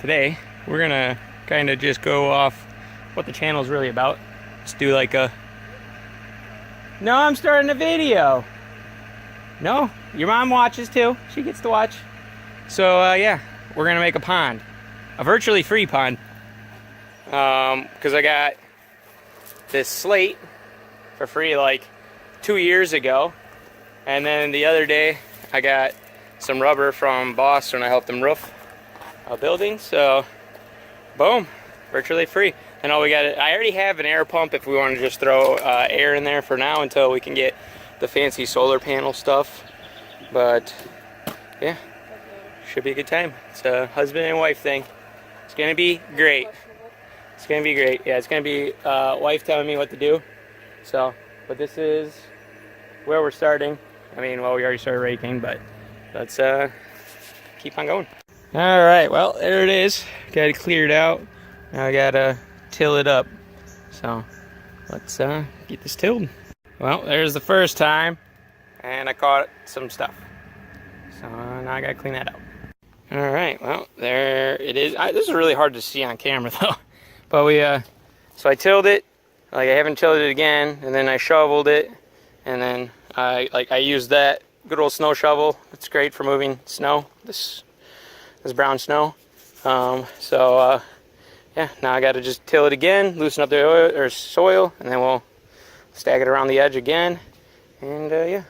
today we're gonna kind of just go off what the channel is really about. Let's do like a... No, I'm starting a video. No, your mom watches too. She gets to watch. So yeah, we're gonna make a pond, a virtually free pond, because I got this slate for free like 2 years ago, and then the other day I got some rubber from Boss when I helped them roof a building. So boom, virtually free. And all we got, I already have an air pump if we want to just throw air in there for now until we can get the fancy solar panel stuff. But yeah, should be a good time. It's a husband and wife thing. It's gonna be great. It's gonna be great. Yeah, it's gonna be wife telling me what to do. So, but this is where we're starting. I mean, well, we already started raking, but let's keep on going. All right, well, there it is. Got it cleared out. Now I gotta till it up. So let's get this tilled. Well, there's the first time, and I caught some stuff. So now I gotta clean that up. All right, well, there it is. This is really hard to see on camera though. But we, so I tilled it. Like, I haven't tilled it again, and then I shoveled it, and then I used that good old snow shovel. It's great for moving snow. This brown snow. Yeah, now I got to just till it again, loosen up the oil, or soil, and then we'll stack it around the edge again. And yeah,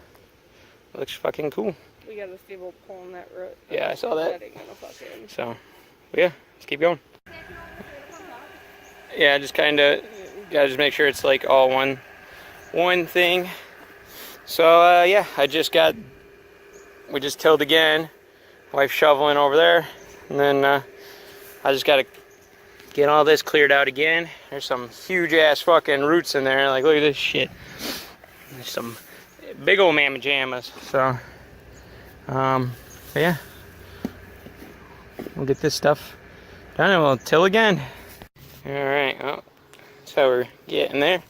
it looks fucking cool. We got a stable pulling that root. Yeah, I saw that. So yeah, let's keep going. Yeah, just kind of gotta just make sure it's like all one thing. So yeah, we just tilled again. Wife shoveling over there, and then I just gotta get all this cleared out again. There's some huge ass fucking roots in there. Like, look at this shit. There's some big old mamma jammas. So yeah, we'll get this stuff done and we'll till again. All right, well, that's how we're getting there.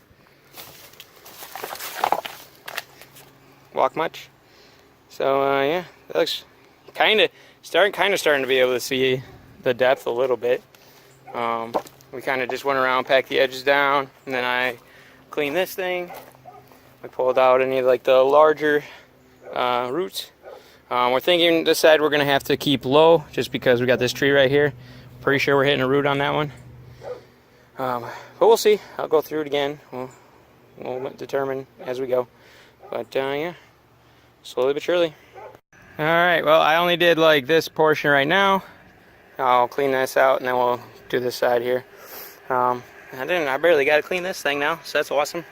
Walk much. So yeah, that looks kind of starting to be able to see the depth a little bit. We kind of just went around, packed the edges down, and then I cleaned this thing. We pulled out any of like the larger roots. We're thinking this side we're gonna have to keep low just because we got this tree right here. Pretty sure we're hitting a root on that one. But we'll see. I'll go through it again. We'll determine as we go. But yeah, slowly but surely. All right, well, I only did like this portion right now. I'll clean this out and then we'll do this side here. I barely got to clean this thing now, so that's awesome.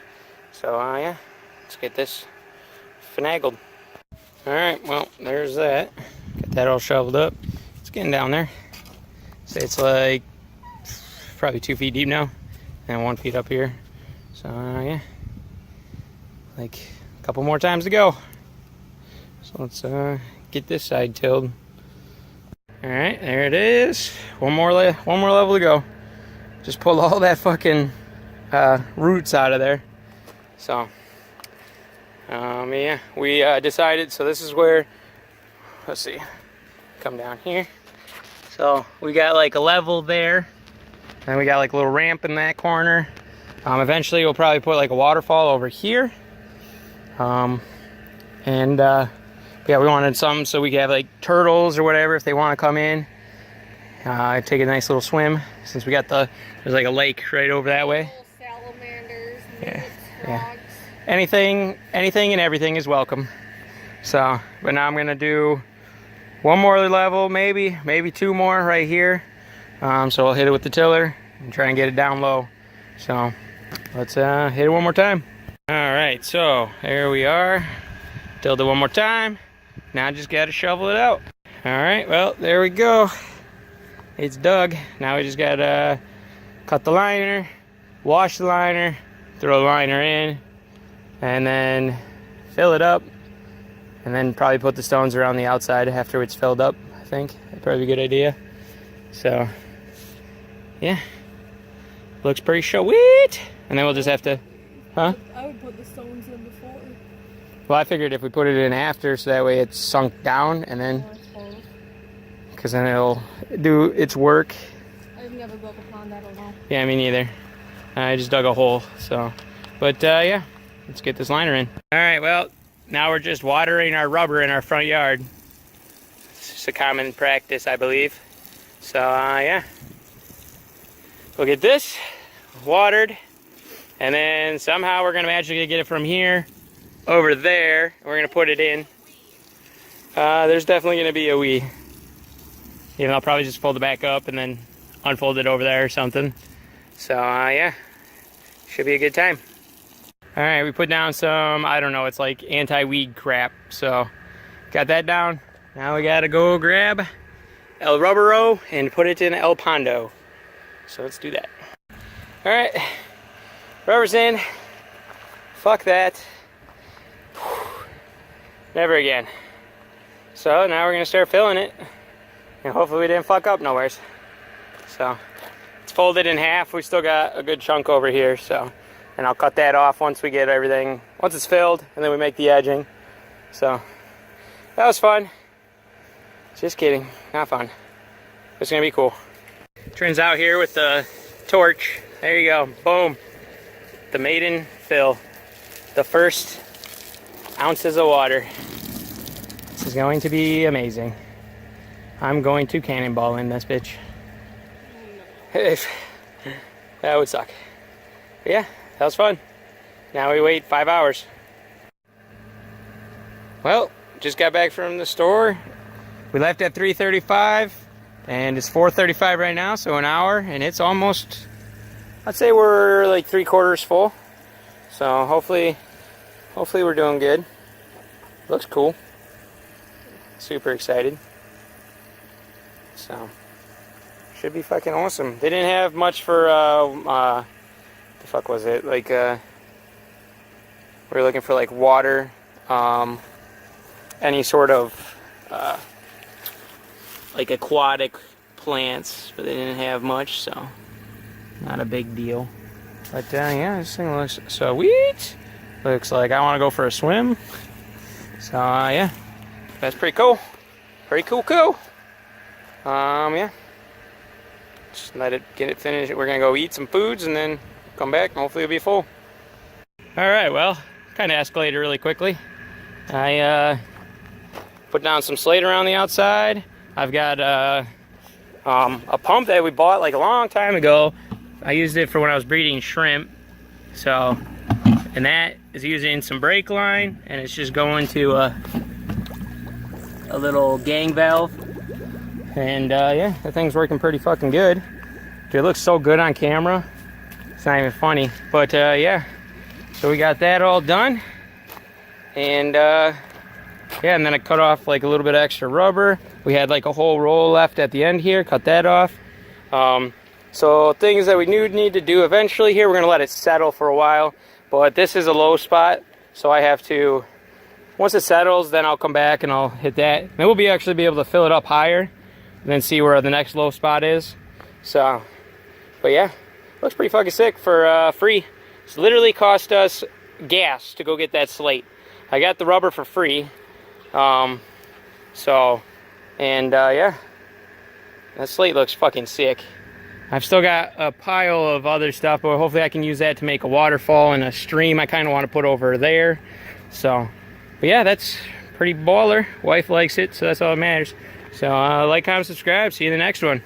So yeah, let's get this finagled. All right, well, there's that. Got that all shoveled up. It's getting down there. So it's like probably 2 feet deep now, and 1 foot up here. So yeah, like a couple more times to go. So let's get this side tilled. All right, there it is. One more level to go. Just pull all that fucking roots out of there. So yeah, we decided. So this is where, let's see, come down here. So we got like a level there, and we got like a little ramp in that corner. Eventually we'll probably put like a waterfall over here. Yeah, we wanted some so we could have like turtles or whatever if they want to come in. Take a nice little swim since we got there's like a lake right over that way. Salamanders, Yeah, frogs. yeah. Anything and everything is welcome. So, but now I'm gonna do one more level, maybe 2 more right here. So I'll hit it with the tiller and try and get it down low. So let's hit it one more time. All right, so there we are. Tilled it one more time. Now I just gotta shovel it out. All right, well, there we go. It's dug. Now we just gotta cut the liner, wash the liner, throw the liner in, and then fill it up, and then probably put the stones around the outside after it's filled up. I think that'd probably be a good idea. So yeah, looks pretty sweet. And then we'll just have to, huh? I would put the stones in before. Well, I figured if we put it in after, so that way it's sunk down, and then because then it'll do its work. I've never built a pond, I don't know. Yeah, me neither. I just dug a hole, so. But yeah, let's get this liner in. All right, well, now we're just watering our rubber in our front yard. It's just a common practice, I believe. So yeah, we'll get this watered, and then somehow we're gonna magically get it from here over there. We're gonna put it in. There's definitely gonna be a wee. Even I'll probably just fold it back up and then unfold it over there or something. So yeah, should be a good time. All right, we put down some, I don't know, it's like anti-weed crap. So got that down. Now we gotta go grab El Rubbero and put it in El Pondo. So let's do that. All right, rubber's in. Fuck that. Never again. So now we're gonna start filling it. And hopefully we didn't fuck up nowheres. So it's folded in half. We still got a good chunk over here, so. And I'll cut that off once we get everything, once it's filled, and then we make the edging. So that was fun. Just kidding, not fun. It's gonna be cool. Turns out here with the torch, there you go, boom. The maiden fill. The first ounces of water. This is going to be amazing. I'm going to cannonball in this bitch. That would suck. But yeah, that was fun. Now we wait 5 hours. Well, just got back from the store. We left at 3:35 and it's 4:35 right now, so an hour, and it's almost, I'd say we're like 3/4 full. So hopefully we're doing good. Looks cool. Super excited. So should be fucking awesome. They didn't have much for the fuck was it? Like we were looking for like water, any sort of like aquatic plants, but they didn't have much, so not a big deal. But yeah, this thing looks sweet. Looks like I want to go for a swim. So yeah, that's pretty cool. Pretty cool. Yeah. Just let it get it finished. We're gonna go eat some foods and then come back and hopefully it'll be full. All right, well, kind of escalated really quickly. I put down some slate around the outside. I've got a pump that we bought like a long time ago. I used it for when I was breeding shrimp. So, and that is using some brake line, and it's just going to a little gang valve. And yeah, that thing's working pretty fucking good. Dude, it looks so good on camera. It's not even funny. But yeah, so we got that all done. And yeah, and then I cut off like a little bit of extra rubber. We had like a whole roll left at the end here. Cut that off. So things that we need to do eventually here, we're gonna let it settle for a while. But this is a low spot, so I have to, once it settles, then I'll come back and I'll hit that. Then we'll actually be able to fill it up higher and then see where the next low spot is. So, but yeah, looks pretty fucking sick for free. It's literally cost us gas to go get that slate. I got the rubber for free. So, and yeah, that slate looks fucking sick. I've still got a pile of other stuff, but hopefully I can use that to make a waterfall and a stream I kind of want to put over there. So, but yeah, that's pretty baller. Wife likes it, so that's all that matters. So like, comment, subscribe. See you in the next one.